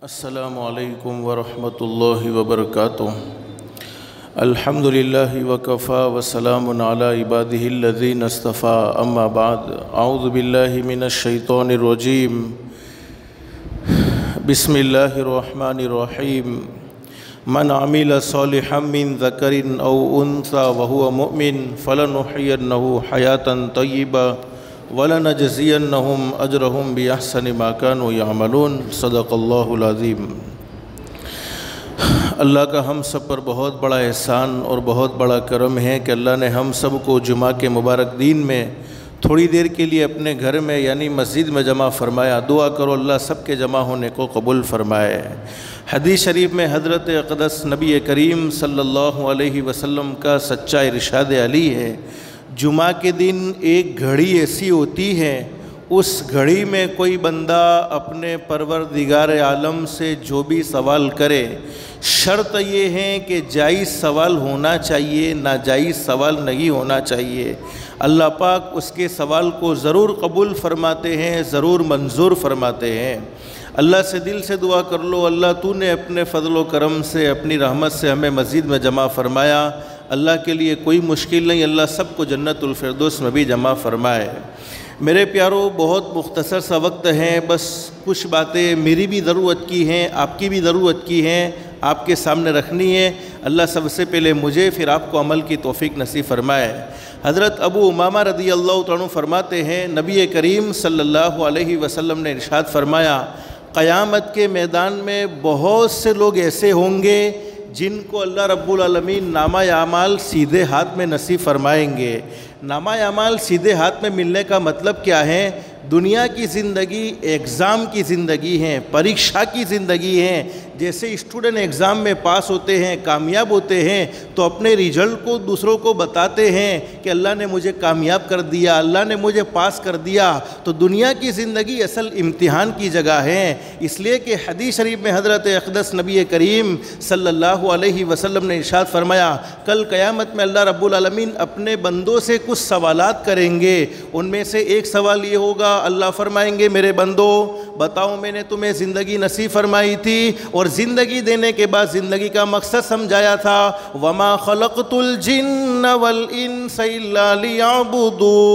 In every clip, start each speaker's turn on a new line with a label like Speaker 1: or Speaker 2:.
Speaker 1: السلام علیکم ورحمۃ اللہ وبرکاتہ۔ الحمد للہ وکفا وسلام علی عبادہ الذین اصطفیٰ، اما بعد، اعوذ باللہ من الشیطان الرجیم، بسم اللہ الرحمن الرحیم۔ من عمل صالحا من ذکر او انثی وهو مؤمن فلنحینہ حیاۃ طیبہ وَلَنَجْزِيَنَّهُمْ أَجْرَهُمْ بِأَحْسَنِ مَا كَانُوا يَعْمَلُونَ۔ صدق اللہ العظیم۔ اللہ کا ہم سب پر بہت بڑا احسان اور بہت بڑا کرم ہے کہ اللہ نے ہم سب کو جمعہ کے مبارک دین میں تھوڑی دیر کے لیے اپنے گھر میں یعنی مسجد میں جمع فرمایا۔ دعا کرو اللہ سب کے جمع ہونے کو قبول فرمائے۔ حدیث شریف میں حضرت اقدس نبی کریم صلی اللہ علیہ وسلم کا سچا ارشاد علی ہے، جمعہ کے دن ایک گھڑی ایسی ہوتی ہے، اس گھڑی میں کوئی بندہ اپنے پروردگار عالم سے جو بھی سوال کرے، شرط یہ ہے کہ جائز سوال ہونا چاہیے، ناجائز سوال نہیں ہونا چاہیے۔ اللہ پاک اس کے سوال کو ضرور قبول فرماتے ہیں، ضرور منظور فرماتے ہیں۔ اللہ سے دل سے دعا کر لو، اللہ تو نے اپنے فضل و کرم سے، اپنی رحمت سے ہمیں مسجد میں جمع فرمایا، اللہ کے لیے کوئی مشکل نہیں، اللہ سب کو جنت الفردوس میں بھی جمع فرمائے۔ میرے پیاروں، بہت مختصر سا وقت ہے، بس کچھ باتیں میری بھی ضرورت کی ہیں، آپ کی بھی ضرورت کی ہیں، آپ کے سامنے رکھنی ہے۔ اللہ سب سے پہلے مجھے پھر آپ کو عمل کی توفیق نصیب فرمائے۔ حضرت ابو امامہ رضی اللہ تعالیٰ عنہ فرماتے ہیں، نبی کریم صلی اللہ علیہ وسلم نے ارشاد فرمایا، قیامت کے میدان میں بہت سے لوگ ایسے ہوں گے جن کو اللہ رب العالمین نامہ اعمال سیدھے ہاتھ میں نصیب فرمائیں گے۔ نامہ اعمال سیدھے ہاتھ میں ملنے کا مطلب کیا ہے؟ دنیا کی زندگی ایگزام کی زندگی ہے، پریکشا کی زندگی ہے۔ جیسے اسٹوڈنٹ ایگزام میں پاس ہوتے ہیں، کامیاب ہوتے ہیں، تو اپنے ریزلٹ کو دوسروں کو بتاتے ہیں کہ اللہ نے مجھے کامیاب کر دیا، اللہ نے مجھے پاس کر دیا۔ تو دنیا کی زندگی اصل امتحان کی جگہ ہے، اس لیے کہ حدیث شریف میں حضرت اقدس نبی کریم صلی اللہ علیہ وسلم نے ارشاد فرمایا، کل قیامت میں اللہ رب العالمین اپنے بندوں سے کچھ سوالات کریں گے، ان میں سے ایک سوال یہ ہوگا، اللہ فرمائیں گے میرے بندو بتاؤ میں نے تمہیں زندگی نصیب فرمائی تھی اور زندگی دینے کے بعد زندگی کا مقصد سمجھایا تھا، وَمَا خَلَقْتُ الْجِنَّ وَالْإِنسَ إِلَّا لِيَعْبُدُونَ۔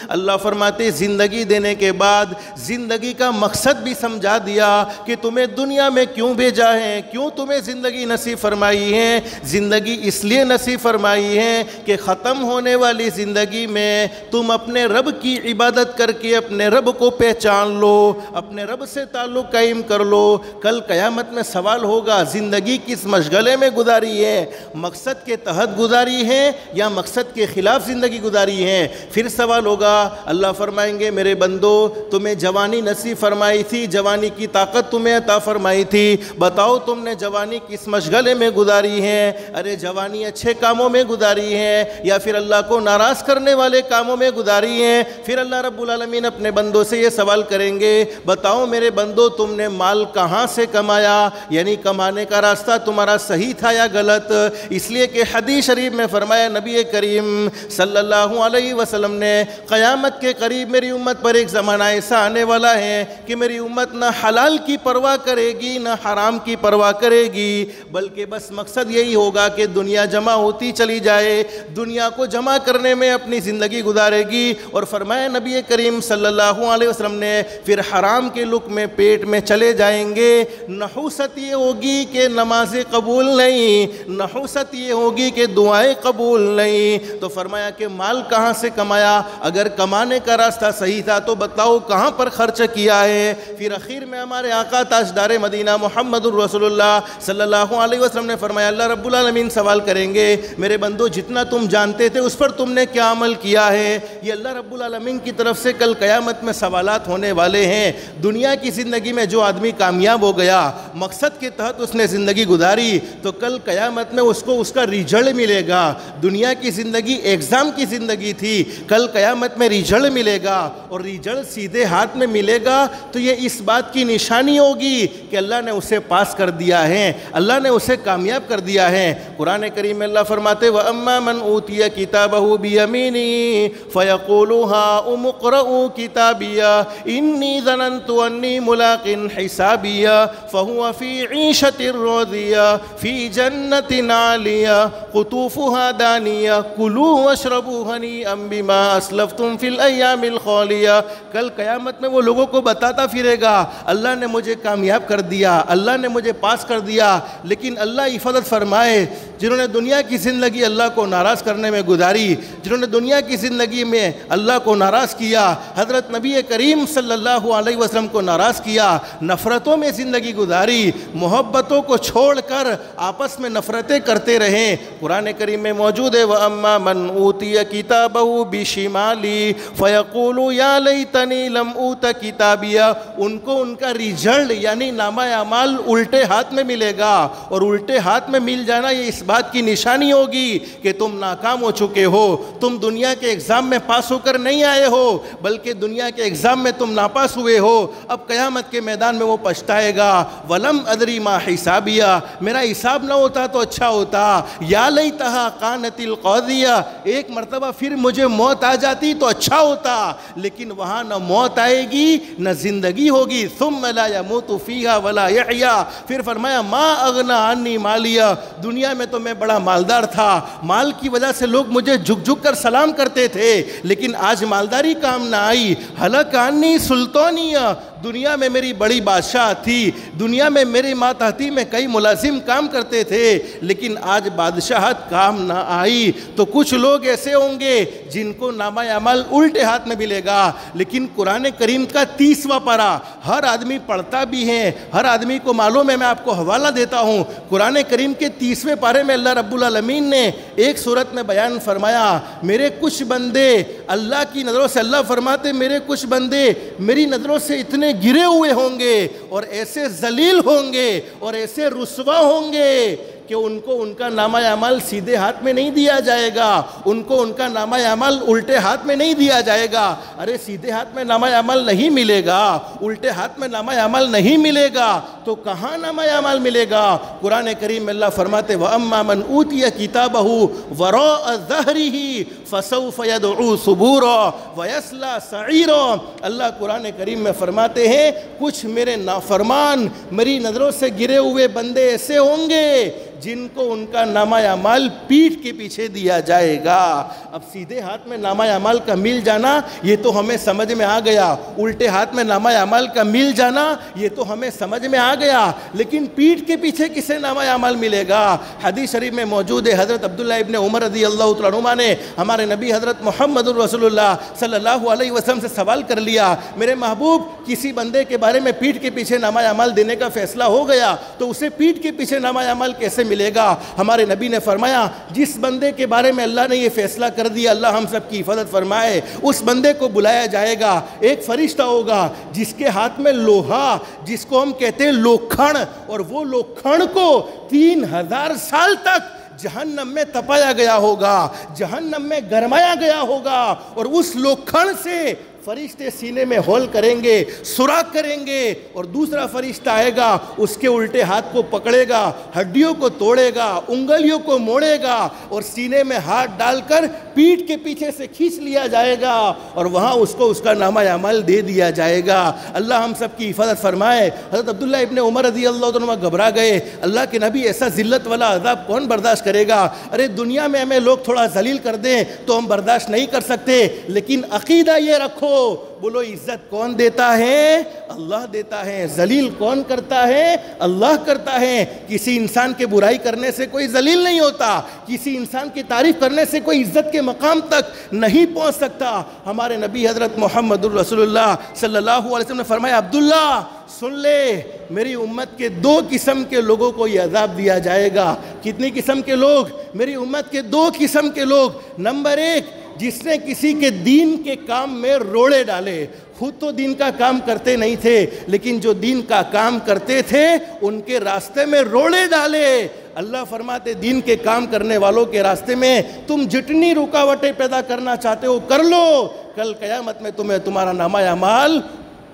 Speaker 1: اللہ فرماتے زندگی دینے کے بعد زندگی کا مقصد بھی سمجھا دیا کہ تمہیں دنیا میں کیوں بھیجا ہے، کیوں تمہیں زندگی نصیب فرمائی ہے۔ زندگی اس لیے نصیب فرمائی ہے کہ ختم ہونے والی زندگی میں تم اپنے رب کی عبادت کر کے اپنے رب کو پہچان لو، اپنے رب سے تعلق قائم کر لو۔ کل قیامت میں سوال ہوگا زندگی کس مشغلے میں گزاری ہے، مقصد کے تحت گزاری ہے یا مقصد کے خلاف زندگی گزاری ہے۔ پھر سوال ہوگا، اللہ فرمائیں گے میرے بندو تمہیں جوانی نصیب فرمائی تھی، جوانی کی طاقت تمہیں عطا فرمائی تھی، بتاؤ تم نے جوانی کس مشغلے میں گزاری ہے؟ ارے جوانی اچھے کاموں میں گزاری ہے یا پھر اللہ کو ناراض کرنے والے کاموں میں گزاری ہے؟ پھر اللہ رب العالمین اپنے بندوں سے یہ سوال کریں گے، بتاؤ میرے بندو تم نے مال کہاں سے کمایا، یعنی کمانے کا راستہ تمہارا صحیح تھا یا غلط؟ اس لیے کہ حدیث شریف میں فرمایا نبی کریم صلی اللہ علیہ وسلم نے، قیامت کے قریب میری امت پر ایک زمانہ ایسا آنے والا ہے کہ میری امت نہ حلال کی پرواہ کرے گی نہ حرام کی پرواہ کرے گی، بلکہ بس مقصد یہی ہوگا کہ دنیا جمع ہوتی چلی جائے، دنیا کو جمع کرنے میں اپنی زندگی گزارے گی۔ اور فرمایا نبی کریم صلی اللہ علیہ وسلم نے، پھر حرام کے لقمے پیٹ میں چلے جائیں گے، نحوست یہ ہوگی کہ نمازیں قبول نہیں، نحوست یہ ہوگی کہ دعائیں قبول نہیں۔ تو فرمایا کہ مال کہاں سے کمایا؟ اگر کمانے کا راستہ صحیح تھا تو بتاؤ کہاں پر خرچ کیا ہے؟ پھر اخیر میں ہمارے آقا تاجدار مدینہ محمد الرسول اللہ صلی اللہ علیہ وسلم نے فرمایا، اللہ رب العالمین سوال کریں گے میرے بندو جتنا تم جانتے تھے اس پر تم نے کیا عمل کیا ہے؟ یہ اللہ رب العالمین کی طرف سے کل قیامت میں سوالات ہونے والے ہیں۔ دنیا کی زندگی میں جو آدمی کامیاب ہو گیا، مقصد کے تحت اس نے زندگی گزاری، تو کل قیامت میں اس کو اس کا ریزلٹ ملے گا۔ دنیا کی زندگی ایگزام کی زندگی تھی، کل قیامت قیامت میں ریزلٹ ملے گا، اور ریزلٹ سیدھے ہاتھ میں ملے گا تو یہ اس بات کی نشانی ہوگی کہ اللہ نے اسے پاس کر دیا ہے، اللہ نے اسے کامیاب کر دیا ہے۔ قرآن کریم میں اللہ فرماتے وَأَمَّا مَنْ أُوتِيَ كِتَابَهُ بِيَمِينِهِ فَيَقُولُ هَاؤُمُ اقْرَءُوا كِتَابِيَهْ إِنِّي ظَنَنْتُ أَنِّي مُلَاقٍ حِسَابِيَهْ فَهُوَ فِي عِيشَةٍ رَاضِيَةٍ فِي جَنَّةٍ عَالِيَةٍ قُطُوفُهَا دَانِيَةٌ كُلُوا وَاشْرَبُوا هَنِيئًا بِمَا أَسْلَفْتُمْ فِي الْأَيَّامِ الْخَالِيَةِ۔ کل قیامت میں وہ لوگوں کو بتاتا پھرے گا اللہ نے مجھے کامیاب کر دیا، اللہ نے مجھے پاس کر دیا، لیکن اللہ حفاظت فرمائے جنہوں نے دنیا کی زندگی اللہ کو ناراض کرنے میں گزاری، جنہوں نے دنیا کی زندگی میں اللہ کو ناراض کیا، حضرت نبی کریم صلی اللہ علیہ وسلم کو ناراض کیا، نفرتوں میں زندگی گزاری، محبتوں کو چھوڑ کر آپس میں نفرتیں کرتے رہیں۔ قرآن کریم میں موجود ہے وَأَمَّا مَنْ أُوتِيَ كِتَابَهُ بِشِمَالِهِ فَيَقُولُ يَا لَيْتَنِي لَمْ أُوتَ كِتَابِيَهْ۔ ان کو ان کا ریزلٹ یعنی نامہ اعمال الٹے ہاتھ میں ملے گا، اور الٹے ہاتھ میں مل جانا یہ اس بات کی نشانی ہوگی کہ تم ناکام ہو چکے ہو، تم دنیا کے ایگزام میں پاس ہو کر نہیں آئے ہو بلکہ دنیا کے ایگزام میں تم ناپاس ہوئے ہو۔ اب قیامت کے میدان میں وہ پچھتائے گا وَلَمْ أَدْرِ مَا حِسَابِيَهْ، میرا حساب نہ ہوتا تو اچھا ہوتا، یا لیتہا قانت القاضیہ، ایک مرتبہ پھر مجھے موت آ جاتی تو اچھا ہوتا، لیکن وہاں نہ موت آئے گی نہ زندگی ہوگی۔ ثُمَّ لَا يَمُوتُ فِيهَا وَلَا يَحْيَا، پھر فرمایا مَا أَغْنَى عَنِّي مَالِيَا، دنیا میں تو میں بڑا مالدار تھا، مال کی وجہ سے لوگ مجھے جھک جھک کر سلام کرتے تھے، لیکن آج مالداری کام نہ آئی۔ ہلک عنی سلطانیہ، دنیا میں میری بڑی بادشاہ تھی، دنیا میں میری ماتحتی میں کئی ملازم کام کرتے تھے، لیکن آج بادشاہت کام نہ آئی۔ تو کچھ لوگ ایسے ہوں گے جن کو نامہ اعمال الٹے ہاتھ میں ملے گا، لیکن قرآن کریم کا 30واں پارہ ہر آدمی پڑھتا بھی ہے، ہر آدمی کو معلوم ہے، میں آپ کو حوالہ دیتا ہوں۔ قرآن کریم کے 30ویں پارے میں اللہ رب العالمین نے ایک صورت میں بیان فرمایا میرے کچھ بندے اللہ کی نظروں سے، اللہ فرماتے میرے کچھ بندے میری نظروں سے اتنے گرے ہوئے ہوں گے اور ایسے ذلیل ہوں گے اور ایسے رسوا ہوں گے کہ ان کو ان کا نامہ اعمال سیدھے ہاتھ میں نہیں دیا جائے گا، ان کو ان کا نامہ اعمال الٹے ہاتھ میں نہیں دیا جائے گا۔ ارے سیدھے ہاتھ میں نامہ اعمال نہیں ملے گا، الٹے ہاتھ میں نامہ اعمال نہیں ملے گا تو کہاں نامہ اعمال ملے گا؟ قرآن کریم میں اللہ فرماتے وَأَمَّا مَنْ أُوتِيَ كِتَابَهُ وَرَاءَ ظَهْرِهِ فَسَوْفَ يَدْعُو ثُبُورًا وَيَصْلَىٰ سَعِيرًا۔ اللہ قرآن کریم میں فرماتے ہیں کچھ میرے نافرمان میری نظروں سے گرے ہوئے بندے ایسے ہوں گے جن کو ان کا نامہ اعمال پیٹھ کے پیچھے دیا جائے گا۔ اب سیدھے ہاتھ میں نامہ اعمال کا مل جانا یہ تو ہمیں سمجھ میں آ گیا، الٹے ہاتھ میں نامہ اعمال کا مل جانا یہ تو ہمیں سمجھ میں آ گیا، لیکن پیٹھ کے پیچھے کسے نامہ اعمال ملے گا؟ حدیث شریف میں موجود ہے حضرت عبداللہ ابن عمر رضی اللہ تعالیٰ عنہ نے ہمارے نبی حضرت محمد رسول اللہ صلی اللہ علیہ وسلم سے سوال کر لیا میرے محبوب کسی بندے کے بارے میں پیٹھ کے پیچھے نامہ اعمال دینے کا فیصلہ ہو گیا تو اسے پیٹھ کے پیچھے نامہ اعمال کیسے ملے گا؟ ہمارے نبی نے فرمایا جس بندے کے بارے میں اللہ نے یہ فیصلہ کر دیا اللہ ہم سب کی حفاظت فرمائے، اس بندے کو بلایا جائے گا، ایک فرشتہ ہوگا جس کے ہاتھ میں لوہا جس کو ہم کہتے ہیں لوکھڑ، اور وہ لوکھڑ کو 3000 سال تک جہنم میں تپایا گیا ہوگا، جہنم میں گرمایا گیا ہوگا، اور اس لوکھڑ سے فرشتے سینے میں ہول کریں گے، سوراخ کریں گے، اور دوسرا فرشتہ آئے گا اس کے الٹے ہاتھ کو پکڑے گا، ہڈیوں کو توڑے گا، انگلیوں کو موڑے گا، اور سینے میں ہاتھ ڈال کر پیٹھ کے پیچھے سے کھینچ لیا جائے گا، اور وہاں اس کو اس کا نامہ اعمال دے دیا جائے گا۔ اللہ ہم سب کی حفاظت فرمائے۔ حضرت عبداللہ ابن عمر رضی اللہ عنہ گھبرا گئے، اللہ کے نبی ایسا ذلت والا عذاب کون برداشت کرے گا؟ ارے دنیا میں ہمیں لوگ تھوڑا ذلیل کر دیں تو ہم برداشت نہیں کر سکتے، لیکن عقیدہ یہ رکھو بولو عزت کون دیتا ہے؟ اللہ دیتا ہے۔ ذلیل کون کرتا ہے؟ اللہ کرتا ہے۔ کسی انسان کے برائی کرنے سے کوئی ذلیل نہیں ہوتا، کسی انسان کی تعریف کرنے سے کوئی عزت کے مقام تک نہیں پہنچ سکتا۔ ہمارے نبی حضرت محمد الرسول اللہ صلی اللہ علیہ وسلم نے فرمایا عبداللہ سن لے میری امت کے 2 قسم کے لوگوں کو یہ عذاب دیا جائے گا۔ کتنی قسم کے لوگ؟ میری امت کے 2 قسم کے لوگ۔ نمبر 1 جس نے کسی کے دین کے کام میں روڑے ڈالے، خود تو دین کا کام کرتے نہیں تھے لیکن جو دین کا کام کرتے تھے ان کے راستے میں روڑے ڈالے۔ اللہ فرماتے دین کے کام کرنے والوں کے راستے میں تم جتنی رکاوٹیں پیدا کرنا چاہتے ہو کر لو، کل قیامت میں تمہیں تمہارا نامہ اعمال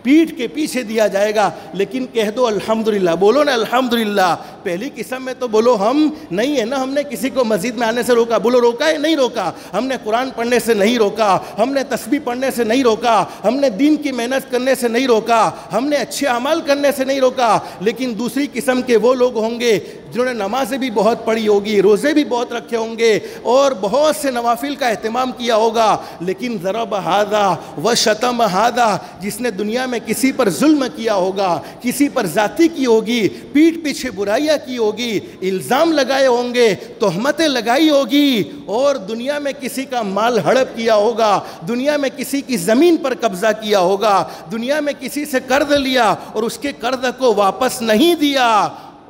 Speaker 1: پیٹھ کے پیچھے دیا جائے گا. لیکن کہہ دو الحمدللہ, بولو نا الحمدللہ. پہلی قسم میں تو بولو ہم نہیں ہے نا, ہم نے کسی کو مسجد میں آنے سے روکا, بولو روکا ہے نہیں روکا, ہم نے قرآن پڑھنے سے نہیں روکا, ہم نے تسبیح پڑھنے سے نہیں روکا, ہم نے دین کی محنت کرنے سے نہیں روکا, ہم نے اچھے اعمال کرنے سے نہیں روکا. لیکن دوسری قسم کے وہ لوگ ہوں گے جنہوں نے نمازیں بھی بہت پڑھی ہوگی, روزے بھی بہت رکھے ہوں گے اور بہت سے نوافل کا اہتمام کیا ہوگا, لیکن ضرب ھذا وشتم ھذا, جس نے دنیا میں کسی پر ظلم کیا ہوگا, کسی پر ذاتی کی ہوگی, پیٹھ پیچھے برائیاں کی ہوگی, الزام لگائے ہوں گے, تہمتیں لگائی ہوگی, اور دنیا میں کسی کا مال ہڑپ کیا ہوگا, دنیا میں کسی کی زمین پر قبضہ کیا ہوگا, دنیا میں کسی سے قرض لیا اور اس کے قرض کو واپس نہیں دیا,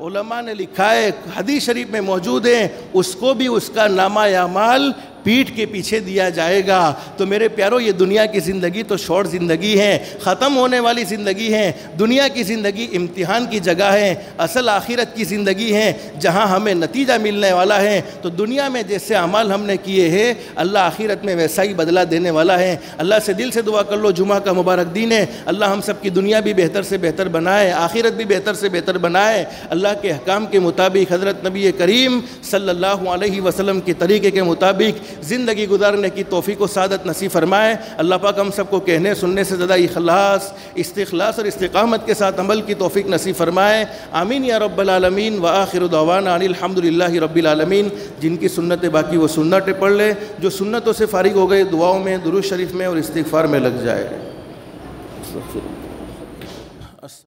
Speaker 1: علماء نے لکھا ہے, حدیث شریف میں موجود ہیں, اس کو بھی اس کا نامہ اعمال پیٹھ کے پیچھے دیا جائے گا. تو میرے پیارو, یہ دنیا کی زندگی تو شارٹ زندگی ہے, ختم ہونے والی زندگی ہے. دنیا کی زندگی امتحان کی جگہ ہے, اصل آخرت کی زندگی ہے جہاں ہمیں نتیجہ ملنے والا ہے. تو دنیا میں جیسے اعمال ہم نے کیے ہیں, اللہ آخرت میں ویسا ہی بدلہ دینے والا ہے. اللہ سے دل سے دعا کر لو, جمعہ کا مبارک دن ہے, اللہ ہم سب کی دنیا بھی بہتر سے بہتر بنائے, آخرت بھی بہتر سے بہتر بنائے. اللہ کے احکام کے مطابق, حضرت نبی کریم صلی اللہ علیہ وسلم کے طریقے کے مطابق زندگی گزارنے کی توفیق و سعادت نصیب فرمائے. اللہ پاک ہم سب کو کہنے سننے سے زیادہ اخلاص, استخلاص اور استقامت کے ساتھ عمل کی توفیق نصیب فرمائے. آمین یا رب العالمین. وآخر دعوانا ان الحمدللہ رب العالمین. جن کی سنتیں باقی وہ سنتیں پڑھ لے, جو سنتوں سے فارغ ہو گئے دعاؤں میں, درود شریف میں اور استغفار میں لگ جائے.